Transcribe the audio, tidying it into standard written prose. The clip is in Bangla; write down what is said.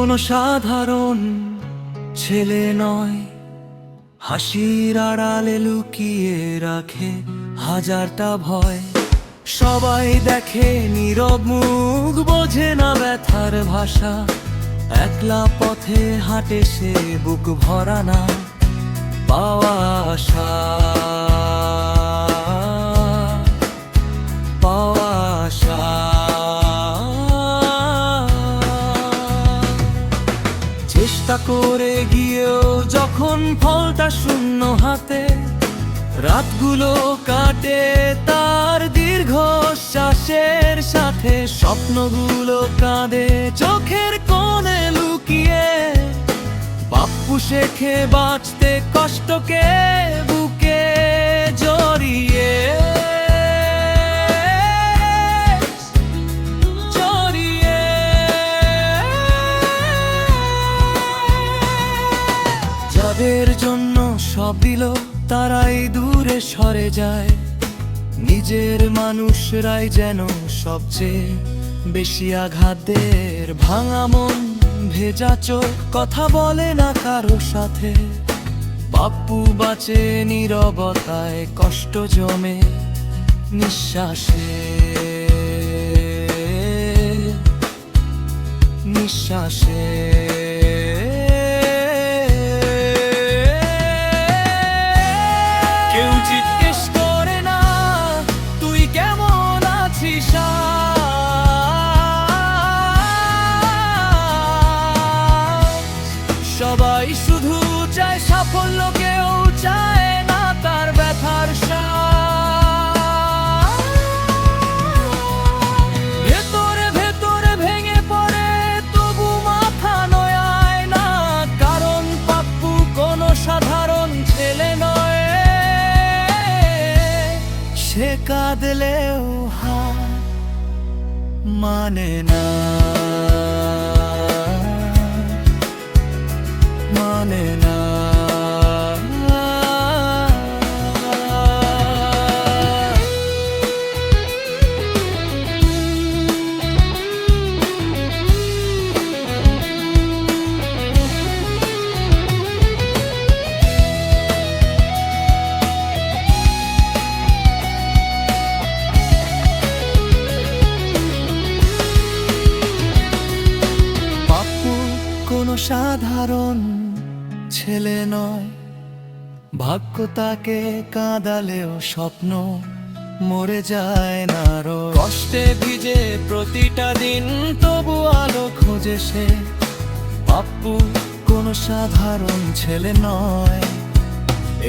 কোনো সাধারণ ছেলে নয়, হাসির আড়ালে লুকিয়ে রাখে হাজারটা ভয়। সবাই দেখে নীরব মুখ, বোঝে না ব্যথার ভাষা। একলা পথে হাঁটে সে, বুক ভরা না পাওয়া আশা। পাওয়া আশা। চেষ্টা করে গিয়েও যখন ফলটা শূন্য হাতে, রাতগুলো কাটে তার দীর্ঘশ্বাসের সাথে। স্বপ্নগুলো কাঁদে চোখের কোণে লুকিয়ে। বাপ্পু শেখে বাঁচতে কষ্টকে বুকে জড়িয়ে। যাদের জন্য সব দিল তারাই দূরে সরে যায়। নিজের মানুষরাই যেন সবচেয়ে বেশি আঘাতের। ভাঙা মন, ভেজা চোখ, কথা বলে না কারো সাথে। বাপ্পু বাঁচে নীরবতায়, কষ্ট জমে নিঃশ্বাসে। নিঃশ্বাসে। কেউ জিজ্ঞেস করে না তুই কেমন আছিস, সবাই শুধু চায় সাফল্য, কেউ চায় না তার ব্যথার সার। ভেতরে ভেতরে ভেঙে পড়ে তবু মাথা নোয়ায় না, কারণ পাপ্পু কোনো সাধারণ ছেলে নয়। সে কাঁদলেও হার মানে না, মানে না। বাপ্পু কোনো সাধারণ ছেলে নয়, ভাগ্য তাকে কাঁদালেও স্বপ্ন মরে যায় না। কষ্টে ভিজে প্রতিটা দিন তবু আলো খোঁজে সে। বাপ্পু কোনো সাধারণ ছেলে নয়।